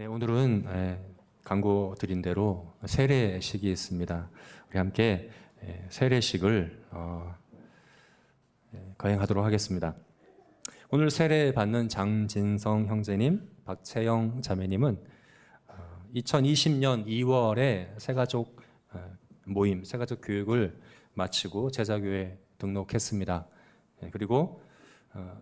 네, 오늘은 광고 드린 대로 세례식이 있습니다. 우리 함께 세례식을 거행하도록 하겠습니다. 오늘 세례 받는 장진성 형제님, 박채영 자매님은 2020년 2월에 새가족 모임, 새가족 교육을 마치고 제자교회 등록했습니다. 그리고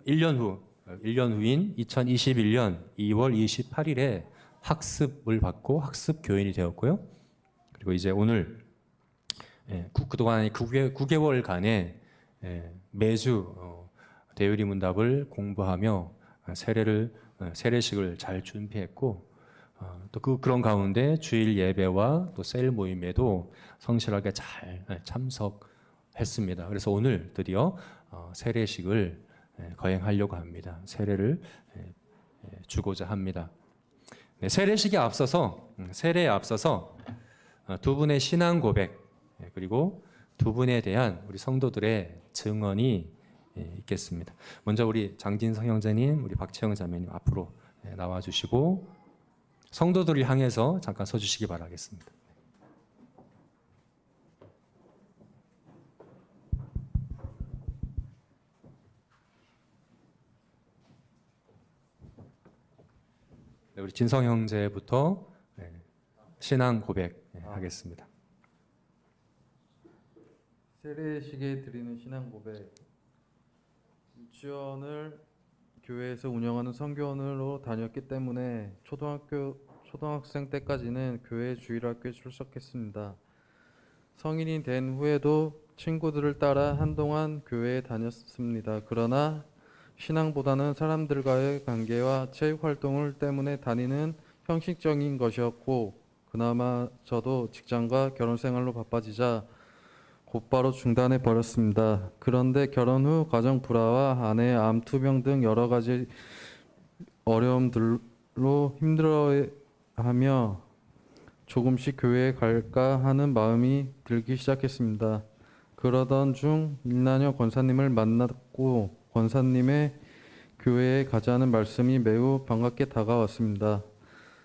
1년 후인 2021년 2월 28일에 학습을 받고 학습 교인이 되었고요. 그리고 이제 오늘 그동안 9개월간의 매주 대유리 문답을 공부하며 세례식을 잘 준비했고 또 그런 가운데 주일 예배와 또 셀 모임에도 성실하게 잘 참석했습니다. 그래서 오늘 드디어 세례식을 거행하려고 합니다. 세례를 주고자 합니다. 네, 세례에 앞서서 두 분의 신앙 고백 그리고 두 분에 대한 우리 성도들의 증언이 있겠습니다. 먼저 우리 장진성 형제님, 우리 박채영 자매님 앞으로 나와주시고 성도들을 향해서 잠깐 서주시기 바라겠습니다. 네, 우리 진성 형제부터 신앙 고백 하겠습니다. 세례식에 드리는 신앙 고백. 유치원을 교회에서 운영하는 선교원으로 다녔기 때문에 초등학생 때까지는 교회 주일학교에 출석했습니다. 성인이 된 후에도 친구들을 따라 한동안 교회에 다녔습니다. 그러나 신앙보다는 사람들과의 관계와 체육 활동을 때문에 다니는 형식적인 것이었고, 그나마 저도 직장과 결혼 생활로 바빠지자 곧바로 중단해 버렸습니다. 그런데 결혼 후 가정 불화와 아내의 암투병 등 여러 가지 어려움들로 힘들어하며 조금씩 교회에 갈까 하는 마음이 들기 시작했습니다. 그러던 중 일난여 권사님을 만났고 권사님의 교회에 가자는 말씀이 매우 반갑게 다가왔습니다.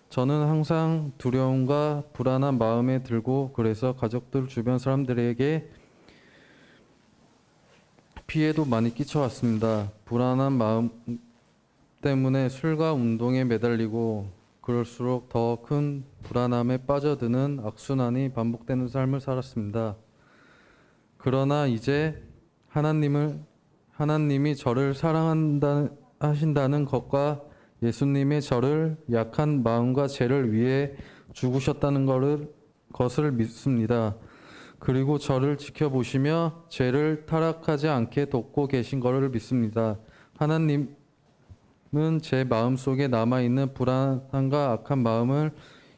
저는 항상 두려움과 불안한 마음에 들고 그래서 가족들 주변 사람들에게 피해도 많이 끼쳐왔습니다. 불안한 마음 때문에 술과 운동에 매달리고 그럴수록 더 큰 불안함에 빠져드는 악순환이 반복되는 삶을 살았습니다. 그러나 이제 하나님이 저를 사랑하신다는 것과 예수님의 저를 약한 마음과 죄를 위해 죽으셨다는 것을 믿습니다. 그리고 저를 지켜보시며 죄를 타락하지 않게 돕고 계신 것을 믿습니다. 하나님은 제 마음속에 남아있는 불안함과 악한 마음을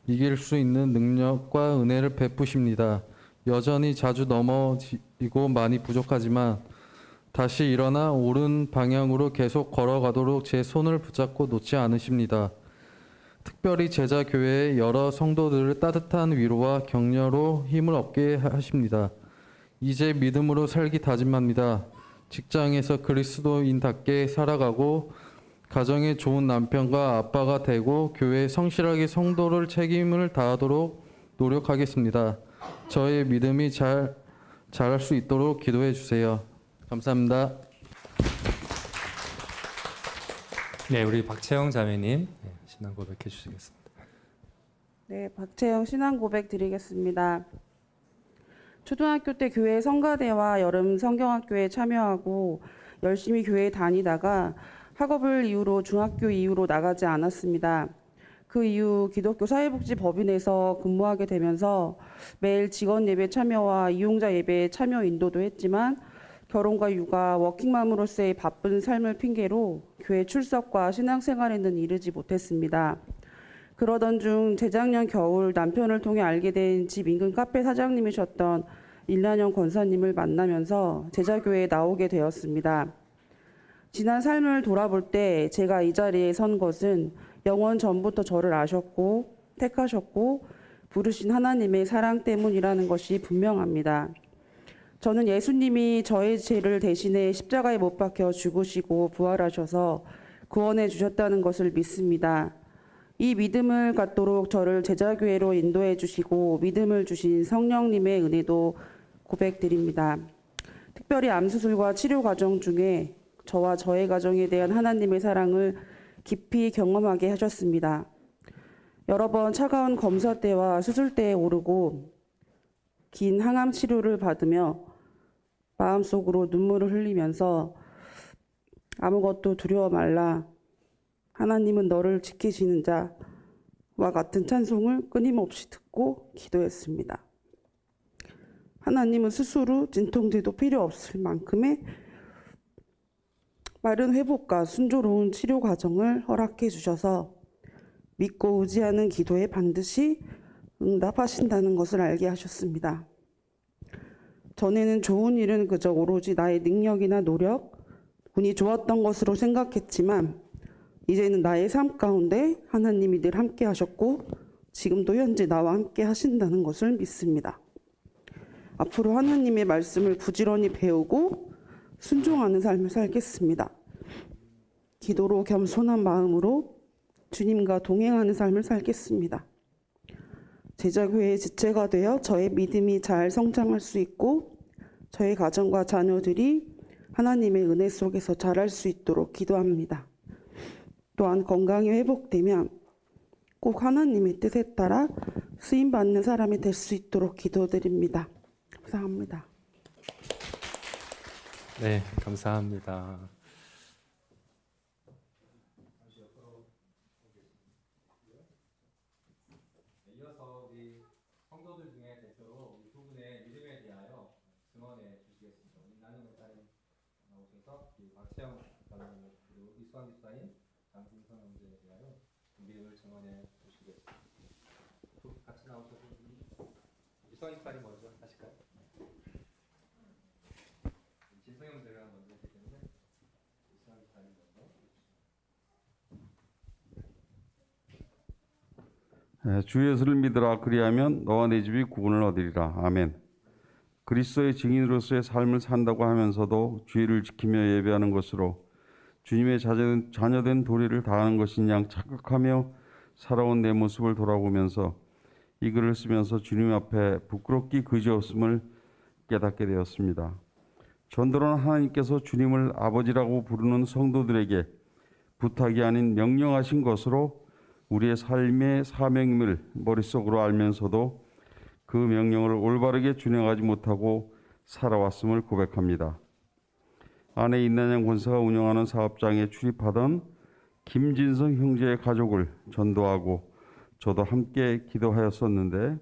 이길 수 있는 능력과 은혜를 베푸십니다. 여전히 자주 넘어지고 많이 부족하지만 다시 일어나 옳은 방향으로 계속 걸어가도록 제 손을 붙잡고 놓지 않으십니다. 특별히 제자교회의 여러 성도들을 따뜻한 위로와 격려로 힘을 얻게 하십니다. 이제 믿음으로 살기 다짐합니다. 직장에서 그리스도인답게 살아가고 가정에 좋은 남편과 아빠가 되고 교회에 성실하게 성도를 책임을 다하도록 노력하겠습니다. 저의 믿음이 자랄 수 있도록 기도해 주세요. 감사합니다. 네, 우리 박채영 자매님 신앙 고백해 주시겠습니다. 네, 박채영 신앙 고백 드리겠습니다. 초등학교 때 교회 성가대와 여름 성경학교에 참여하고 열심히 교회에 다니다가 학업을 이유로 중학교 이후로 나가지 않았습니다. 그 이후 기독교 사회복지법인에서 근무하게 되면서 매일 직원 예배 참여와 이용자 예배 참여 인도도 했지만 결혼과 육아, 워킹맘으로서의 바쁜 삶을 핑계로 교회 출석과 신앙생활에는 이르지 못했습니다. 그러던 중 재작년 겨울 남편을 통해 알게 된 집 인근 카페 사장님이셨던 일난영 권사님을 만나면서 제자교회에 나오게 되었습니다. 지난 삶을 돌아볼 때 제가 이 자리에 선 것은 영원 전부터 저를 아셨고 택하셨고 부르신 하나님의 사랑 때문이라는 것이 분명합니다. 저는 예수님이 저의 죄를 대신해 십자가에 못 박혀 죽으시고 부활하셔서 구원해 주셨다는 것을 믿습니다. 이 믿음을 갖도록 저를 제자교회로 인도해 주시고 믿음을 주신 성령님의 은혜도 고백드립니다. 특별히 암 수술과 치료 과정 중에 저와 저의 가정에 대한 하나님의 사랑을 깊이 경험하게 하셨습니다. 여러 번 차가운 검사 때와 수술 때에 오르고 긴 항암 치료를 받으며 마음속으로 눈물을 흘리면서 아무것도 두려워 말라. 하나님은 너를 지키시는 자와 같은 찬송을 끊임없이 듣고 기도했습니다. 하나님은 수술 후 진통제도 필요 없을 만큼의 빠른 회복과 순조로운 치료 과정을 허락해 주셔서 믿고 의지하는 기도에 반드시 응답하신다는 것을 알게 하셨습니다. 전에는 좋은 일은 그저 오로지 나의 능력이나 노력, 운이 좋았던 것으로 생각했지만 이제는 나의 삶 가운데 하나님이 늘 함께 하셨고 지금도 현재 나와 함께 하신다는 것을 믿습니다. 앞으로 하나님의 말씀을 부지런히 배우고 순종하는 삶을 살겠습니다. 기도로 겸손한 마음으로 주님과 동행하는 삶을 살겠습니다. 제자교회의 지체가 되어 저의 믿음이 잘 성장할 수 있고 저의 가정과 자녀들이 하나님의 은혜 속에서 자랄 수 있도록 기도합니다. 또한 건강이 회복되면 꼭 하나님의 뜻에 따라 쓰임받는 사람이 될 수 있도록 기도드립니다. 감사합니다. 네, 감사합니다. 이어서 우리 성도들 중에 대표로 우리 두 분의 믿음에 대하여 증언해 주시겠습니다. 우리 나는 목사님 나오셔서 박채영 목사님 그리고 이수환 집사님, 장진성 형제에 대하여 믿음을 증언해 주시겠습니다. 같이 나오셔서 이수환 집사님 먼저 하실까요? 진성 형제가 먼저 했기 때문에 이수환 집사님 먼저. 주 예수를 믿으라. 그리하면 너와 내 집이 구원을 얻으리라. 아멘. 그리스도의 증인으로서의 삶을 산다고 하면서도 주의를 지키며 예배하는 것으로 주님의 자녀된 도리를 다하는 것인 양 착각하며 살아온 내 모습을 돌아보면서 이 글을 쓰면서 주님 앞에 부끄럽기 그지없음을 깨닫게 되었습니다. 전도는 하나님께서 주님을 아버지라고 부르는 성도들에게 부탁이 아닌 명령하신 것으로 우리의 삶의 사명임을 머릿속으로 알면서도 그 명령을 올바르게 준행하지 못하고 살아왔음을 고백합니다. 아내 인난양 권사가 운영하는 사업장에 출입하던 김진성 형제의 가족을 전도하고 저도 함께 기도하였었는데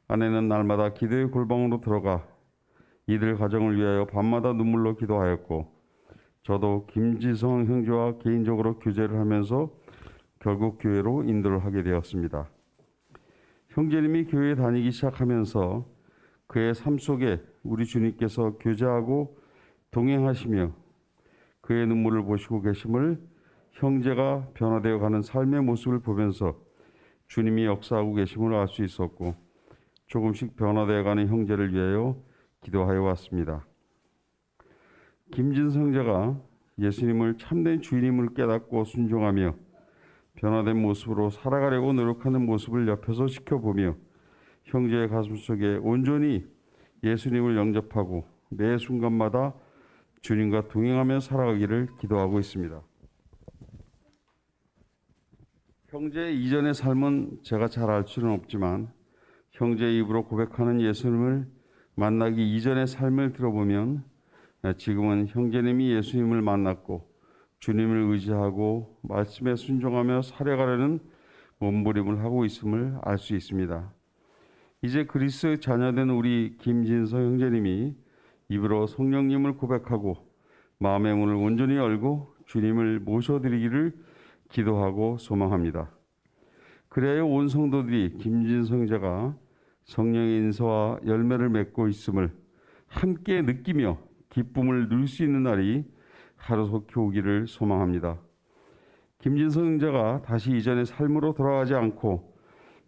아내는 날마다 기도의 골방으로 들어가 이들 가정을 위하여 밤마다 눈물로 기도하였고 저도 김진성 형제와 개인적으로 교제를 하면서 결국 교회로 인도를 하게 되었습니다. 형제님이 교회에 다니기 시작하면서 그의 삶 속에 우리 주님께서 교제하고 동행하시며 그의 눈물을 보시고 계심을 형제가 변화되어 가는 삶의 모습을 보면서 주님이 역사하고 계심을 알 수 있었고 조금씩 변화되어 가는 형제를 위하여 기도하여 왔습니다. 김진성 형제가 예수님을 참된 주인임을 깨닫고 순종하며 변화된 모습으로 살아가려고 노력하는 모습을 옆에서 지켜보며 형제의 가슴 속에 온전히 예수님을 영접하고 매 순간마다 주님과 동행하며 살아가기를 기도하고 있습니다. 형제의 이전의 삶은 제가 잘 알 수는 없지만 형제의 입으로 고백하는 예수님을 만나기 이전의 삶을 들어보면 지금은 형제님이 예수님을 만났고 주님을 의지하고 말씀에 순종하며 살아가려는 몸부림을 하고 있음을 알 수 있습니다. 이제 그리스도의 자녀된 우리 김진성 형제님이 입으로 성령님을 고백하고 마음의 문을 온전히 열고 주님을 모셔드리기를 기도하고 소망합니다. 그래야 온 성도들이 김진성 형제가 성령의 인사와 열매를 맺고 있음을 함께 느끼며 기쁨을 누릴 수 있는 날이 하루속히 오기를 소망합니다. 김진성 형제가 다시 이전의 삶으로 돌아가지 않고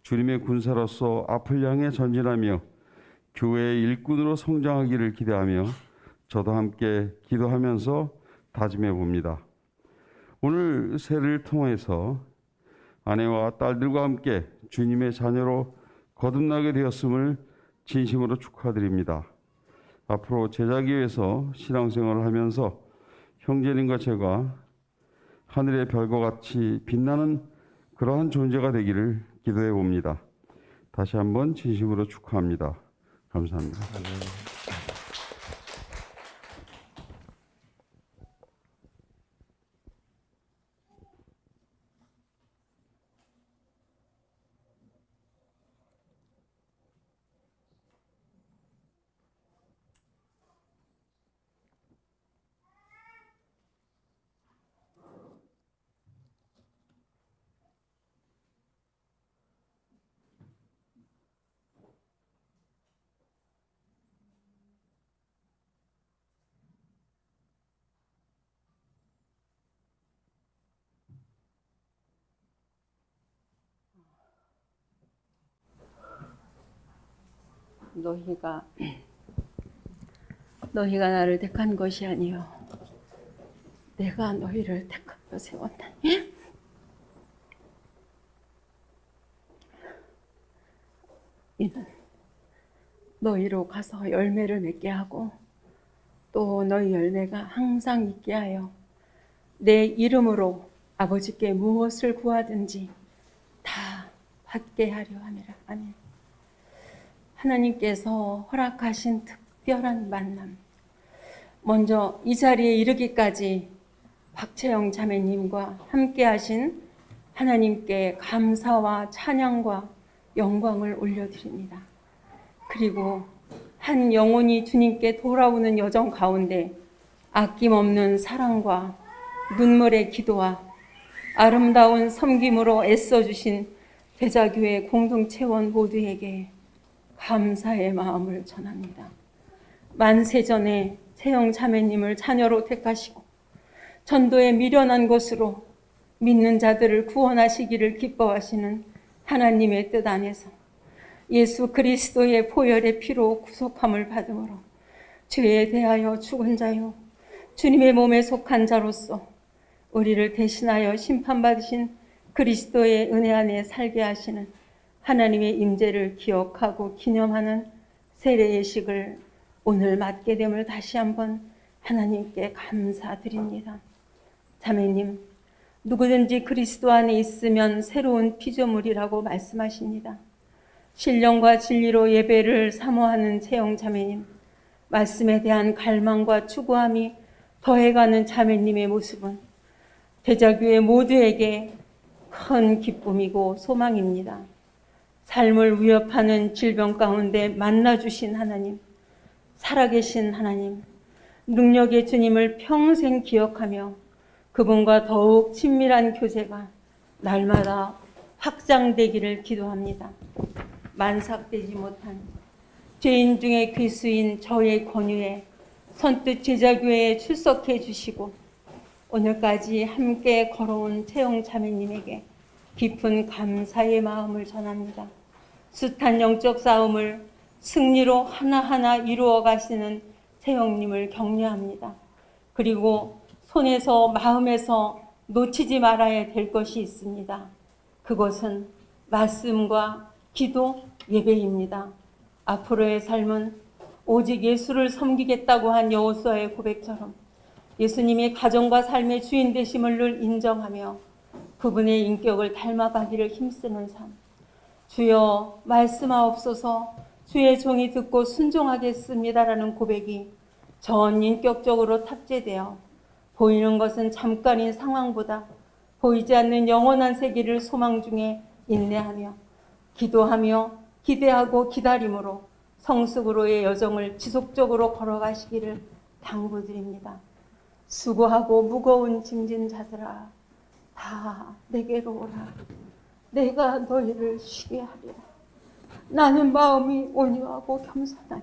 주님의 군사로서 앞을 향해 전진하며 교회의 일꾼으로 성장하기를 기대하며 저도 함께 기도하면서 다짐해 봅니다. 오늘 세를 통해서 아내와 딸들과 함께 주님의 자녀로 거듭나게 되었음을 진심으로 축하드립니다. 앞으로 제자교회에서 신앙생활을 하면서 형제님과 제가 하늘의 별과 같이 빛나는 그러한 존재가 되기를 기도해 봅니다. 다시 한번 진심으로 축하합니다. 감사합니다. 너희가 나를 택한 것이 아니요 내가 너희를 택하여 세웠나니. 이는 너희로 가서 열매를 맺게 하고 또 너희 열매가 항상 있게 하여 내 이름으로 아버지께 무엇을 구하든지 다 받게 하려 함이라. 아멘. 하나님께서 허락하신 특별한 만남. 먼저 이 자리에 이르기까지 박채영 자매님과 함께 하신 하나님께 감사와 찬양과 영광을 올려드립니다. 그리고 한 영혼이 주님께 돌아오는 여정 가운데 아낌없는 사랑과 눈물의 기도와 아름다운 섬김으로 애써주신 제자교회 공동체원 모두에게 감사의 마음을 전합니다. 만세전에 채영 자매님을 자녀로 택하시고 전도에 미련한 것으로 믿는 자들을 구원하시기를 기뻐하시는 하나님의 뜻 안에서 예수 그리스도의 보혈의 피로 구속함을 받음으로 죄에 대하여 죽은 자요 주님의 몸에 속한 자로서 우리를 대신하여 심판받으신 그리스도의 은혜 안에 살게 하시는 하나님의 임재를 기억하고 기념하는 세례 예식을 오늘 맡게 됨을 다시 한번 하나님께 감사드립니다. 자매님, 누구든지 그리스도 안에 있으면 새로운 피조물이라고 말씀하십니다. 신령과 진리로 예배를 사모하는 채영 자매님, 말씀에 대한 갈망과 추구함이 더해가는 자매님의 모습은 제자교회 모두에게 큰 기쁨이고 소망입니다. 삶을 위협하는 질병 가운데 만나주신 하나님, 살아계신 하나님, 능력의 주님을 평생 기억하며 그분과 더욱 친밀한 교제가 날마다 확장되기를 기도합니다. 만삭되지 못한 죄인 중에 괴수인 저의 권유에 선뜻 제자교회에 출석해 주시고 오늘까지 함께 걸어온 채영 자매님에게 깊은 감사의 마음을 전합니다. 숱한 영적 싸움을 승리로 하나하나 이루어 가시는 채영님을 격려합니다. 그리고 손에서 마음에서 놓치지 말아야 될 것이 있습니다. 그것은 말씀과 기도, 예배입니다. 앞으로의 삶은 오직 예수를 섬기겠다고 한 여호수아의 고백처럼 예수님이 가정과 삶의 주인 되심을 늘 인정하며 그분의 인격을 닮아가기를 힘쓰는 삶. 주여 말씀하옵소서, 주의 종이 듣고 순종하겠습니다라는 고백이 전 인격적으로 탑재되어 보이는 것은 잠깐인 상황보다 보이지 않는 영원한 세계를 소망 중에 인내하며 기도하며 기대하고 기다림으로 성숙으로의 여정을 지속적으로 걸어가시기를 당부드립니다. 수고하고 무거운 짐진 자들아, 다 내게로 오라. 내가 너희를 쉬게 하리라. 나는 마음이 온유하고 겸손하니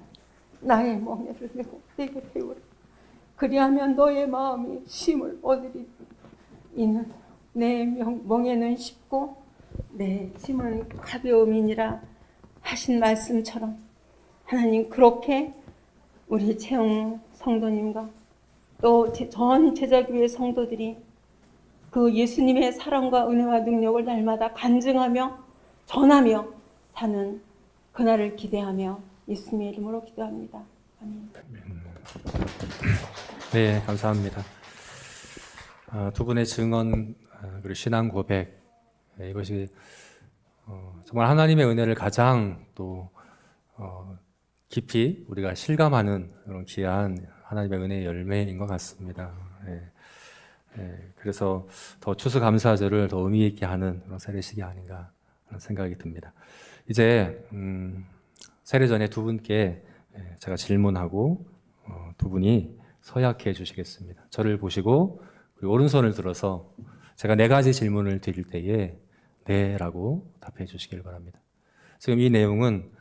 나의 멍에를 메고 내게 배우라. 그리하면 너의 마음이 쉼을 얻으리니 이는 내 멍에는 쉽고 내 짐은 가벼움이니라 하신 말씀처럼 하나님, 그렇게 우리 채영 성도님과 또 전 제자교회 성도들이 그 예수님의 사랑과 은혜와 능력을 날마다 간증하며 전하며 사는 그날을 기대하며 예수님의 이름으로 기도합니다. 아멘. 네, 감사합니다. 두 분의 증언 그리고 신앙 고백 이것이 정말 하나님의 은혜를 가장 또 깊이 우리가 실감하는 그런 귀한 하나님의 은혜의 열매인 것 같습니다. 그래서 더 추수감사절을 더 의미 있게 하는 그런 세례식이 아닌가 하는 생각이 듭니다. 이제 세례 전에 두 분께 제가 질문하고 두 분이 서약해 주시겠습니다. 저를 보시고 그리고 오른손을 들어서 제가 4가지 질문을 드릴 때에 네 라고 답해 주시길 바랍니다. 지금 이 내용은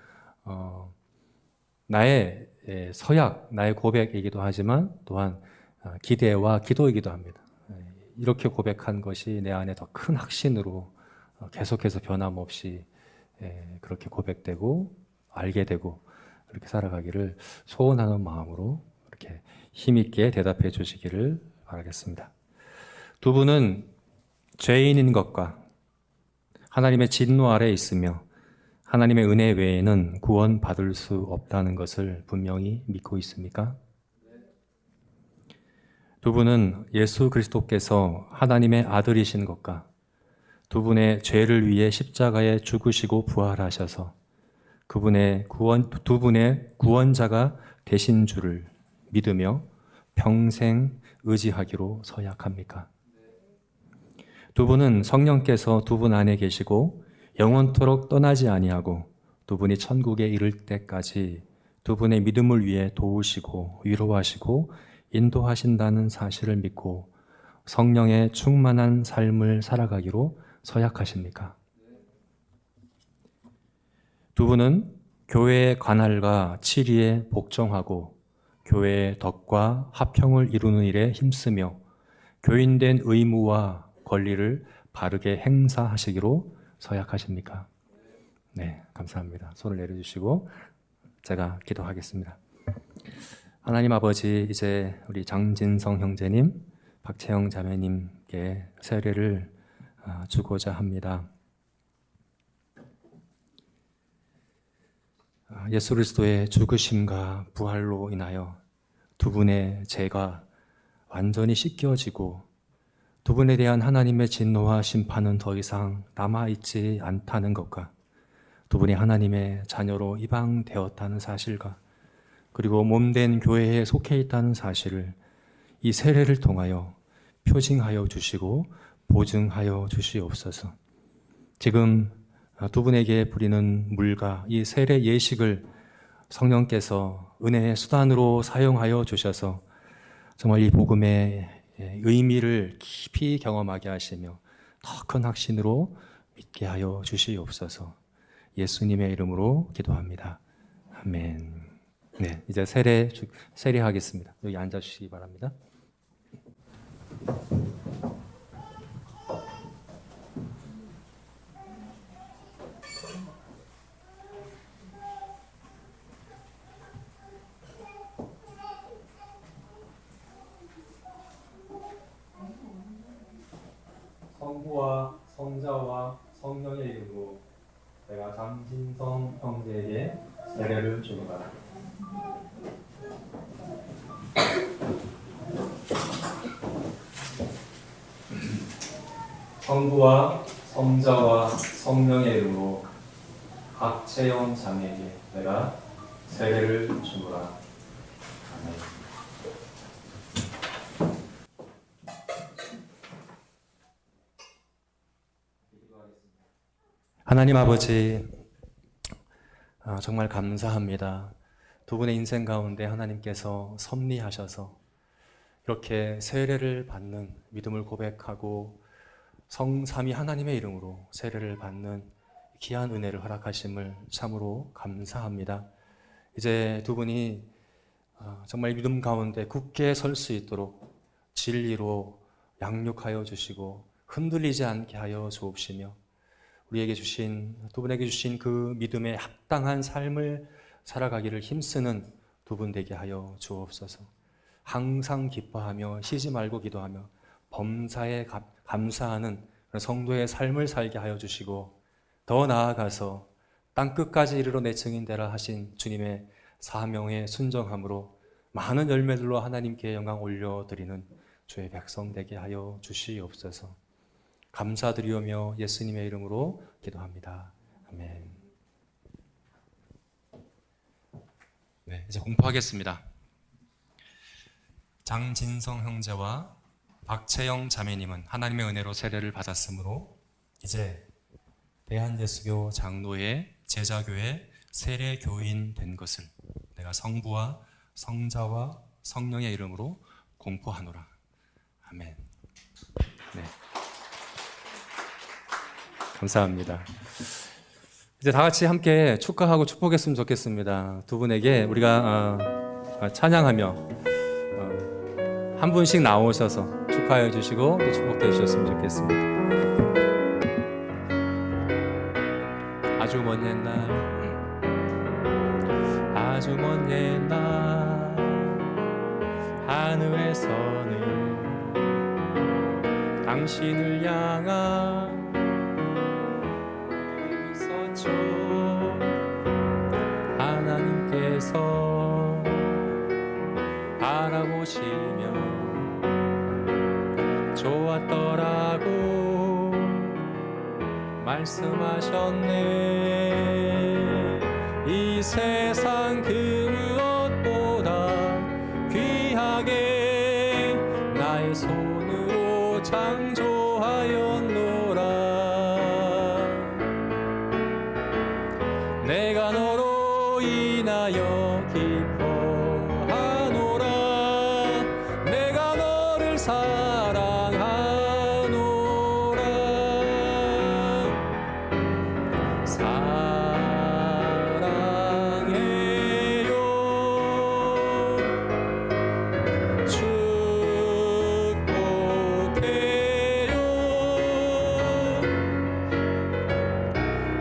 나의 서약, 나의 고백이기도 하지만 또한 기대와 기도이기도 합니다. 이렇게 고백한 것이 내 안에 더 큰 확신으로 계속해서 변함없이 그렇게 고백되고 알게 되고 그렇게 살아가기를 소원하는 마음으로 이렇게 힘있게 대답해 주시기를 바라겠습니다. 두 분은 죄인인 것과 하나님의 진노 아래 있으며 하나님의 은혜 외에는 구원받을 수 없다는 것을 분명히 믿고 있습니까? 두 분은 예수 그리스도께서 하나님의 아들이신 것과 두 분의 죄를 위해 십자가에 죽으시고 부활하셔서 두 분의 구원자가 되신 줄을 믿으며 평생 의지하기로 서약합니까? 두 분은 성령께서 두 분 안에 계시고 영원토록 떠나지 아니하고 두 분이 천국에 이를 때까지 두 분의 믿음을 위해 도우시고 위로하시고 인도하신다는 사실을 믿고 성령의 충만한 삶을 살아가기로 서약하십니까? 두 분은 교회의 관할과 치리에 복종하고 교회의 덕과 화평을 이루는 일에 힘쓰며 교인된 의무와 권리를 바르게 행사하시기로 서약하십니까? 네, 감사합니다. 손을 내려주시고 제가 기도하겠습니다. 하나님 아버지, 이제 우리 장진성 형제님, 박채영 자매님께 세례를 주고자 합니다. 예수 그리스도의 죽으심과 부활로 인하여 두 분의 죄가 완전히 씻겨지고 두 분에 대한 하나님의 진노와 심판은 더 이상 남아있지 않다는 것과 두 분이 하나님의 자녀로 입양되었다는 사실과 그리고 몸된 교회에 속해 있다는 사실을 이 세례를 통하여 표징하여 주시고 보증하여 주시옵소서. 지금 두 분에게 부리는 물과 이 세례 예식을 성령께서 은혜의 수단으로 사용하여 주셔서 정말 이 복음의 의미를 깊이 경험하게 하시며 더 큰 확신으로 믿게 하여 주시옵소서. 예수님의 이름으로 기도합니다. 아멘. 네, 이제 세례하겠습니다. 여기 앉아주시기 바랍니다. 성부와 성자와 성령의 이름으로 내가 장진성 형제에게 세례를 주노라. 성부와 성자와 성령의 이름으로 박채영 자매에게 내가 세례를 주노라. 아멘. 하나님 아버지, 정말 감사합니다. 두 분의 인생 가운데 하나님께서 섭리하셔서 이렇게 세례를 받는 믿음을 고백하고 성삼위 하나님의 이름으로 세례를 받는 귀한 은혜를 허락하심을 참으로 감사합니다. 이제 두 분이 정말 믿음 가운데 굳게 설 수 있도록 진리로 양육하여 주시고 흔들리지 않게 하여 주옵시며 우리에게 주신 두 분에게 주신 그 믿음에 합당한 삶을 살아가기를 힘쓰는 두 분 되게 하여 주옵소서. 항상 기뻐하며 쉬지 말고 기도하며 범사에 감사하는 그런 성도의 삶을 살게 하여 주시고 더 나아가서 땅끝까지 이르러 내 증인되라 하신 주님의 사명에 순종함으로 많은 열매들로 하나님께 영광 올려드리는 주의 백성 되게 하여 주시옵소서. 감사드리오며 예수님의 이름으로 기도합니다. 아멘. 네, 이제 공포하겠습니다. 장진성 형제와 박채영 자매님은 하나님의 은혜로 세례를 받았으므로 이제 대한예수교 장로의 제자교회 세례교인 된 것을 내가 성부와 성자와 성령의 이름으로 공포하노라. 아멘. 네. 감사합니다. 이제 다 같이 함께 축하하고 축복했으면 좋겠습니다. 두 분에게 우리가 찬양하며 한 분씩 나오셔서 축하해 주시고 또 축복해 주셨으면 좋겠습니다. 아주 먼 옛날 아주 먼 옛날 하늘에서는 당신을 향한 있었죠. 하나님께서 바라보시며 좋았더라고 말씀하셨네. 이 세상 그 무엇보다 귀하게 나의 손으로 창조하였노라. 내가 너로 인하여 기뻐하노라. 내가 너를 사랑하노라. 사랑해요. 축복해요.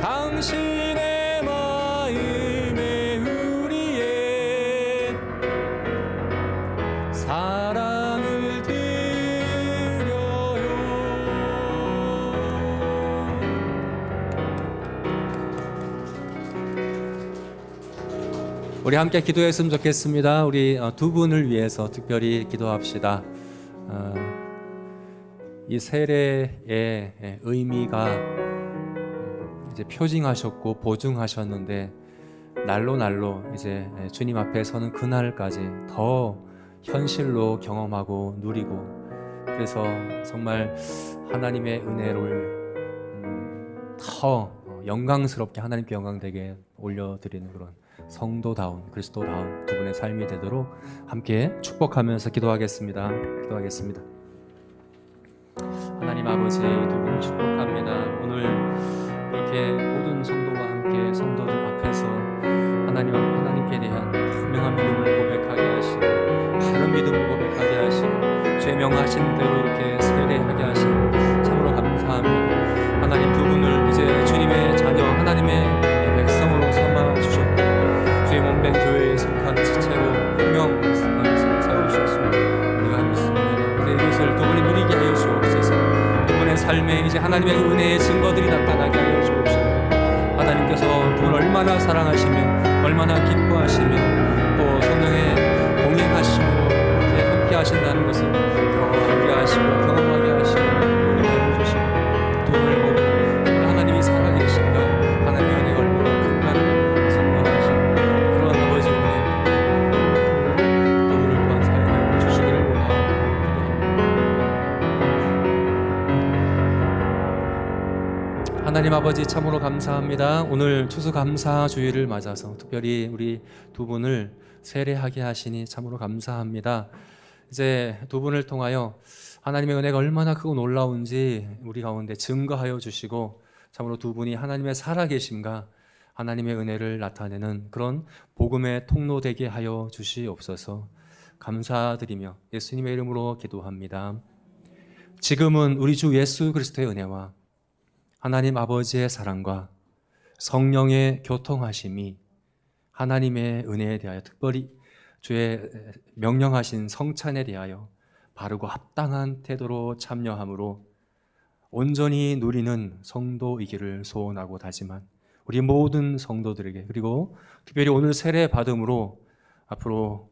당신의 마음에 우리의 사랑을 드려요. 우리 함께 기도했으면 좋겠습니다. 우리 두 분을 위해서 특별히 기도합시다. 이 세례의 의미가 이제 표징하셨고 보증하셨는데 날로 날로 이제 주님 앞에 서는 그날까지 더 현실로 경험하고 누리고, 그래서 정말 하나님의 은혜를 더 영광스럽게 하나님께 영광되게 올려드리는 그런 성도다운 그리스도다운 두 분의 삶이 되도록 함께 축복하면서 기도하겠습니다. 기도하겠습니다. 하나님 아버지, 두 분 축복합니다. 오늘 이렇게 모든 성도와 함께 성도들 앞에서 하나님께 대한 분명한 믿음을 고백하게 하시고 바른 믿음을 고백하게 하시고 죄 명하신 대로 이렇게 세례하게 하시고 참으로 감사합니다. 하나님, 두 분을 이제 주님의 자녀 하나님의 백성으로 삼아 주셨고 주의 몸된 교회에 속한 지체로 분명 세워주셨습니다. 우리가 믿습니다. 이제 이것을 두 분이 누리게 하여 주옵소서. 두 분의 삶에 이제 하나님의 은혜의 증거들이 나타나게 하여 주옵소서. 하나님께서 두 분 얼마나 사랑하시며 얼마나 기뻐하시며 또 성령의 동행하심으로 이렇게 함께 하신다는 것을 더 알게 하시고 경험하게 하시고 은혜를 주시고 두 분을 보고 하나님이 살아계신가, 하나님의 은혜가 얼마나 큰가를 선포하신 그런 아버지 은혜, 두 분을 또한 사용하여 주시기를 원하고 기도합니다. 하나님 아버지, 참으로 감사합니다. 오늘 추수감사주일을 맞아서 특별히 우리 두 분을 세례하게 하시니 참으로 감사합니다. 이제 두 분을 통하여 하나님의 은혜가 얼마나 크고 놀라운지 우리 가운데 증거하여 주시고 참으로 두 분이 하나님의 살아계심과 하나님의 은혜를 나타내는 그런 복음의 통로 되게 하여 주시옵소서. 감사드리며 예수님의 이름으로 기도합니다. 지금은 우리 주 예수 그리스도의 은혜와 하나님 아버지의 사랑과 성령의 교통하심이 하나님의 은혜에 대하여 특별히 주의 명령하신 성찬에 대하여 바르고 합당한 태도로 참여함으로 온전히 누리는 성도이기를 소원하고 다짐한 우리 모든 성도들에게, 그리고 특별히 오늘 세례 받음으로 앞으로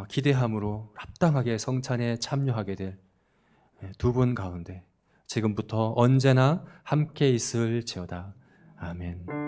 기대함으로 합당하게 성찬에 참여하게 될 두 분 가운데 지금부터 언제나 함께 있을지어다. 아멘.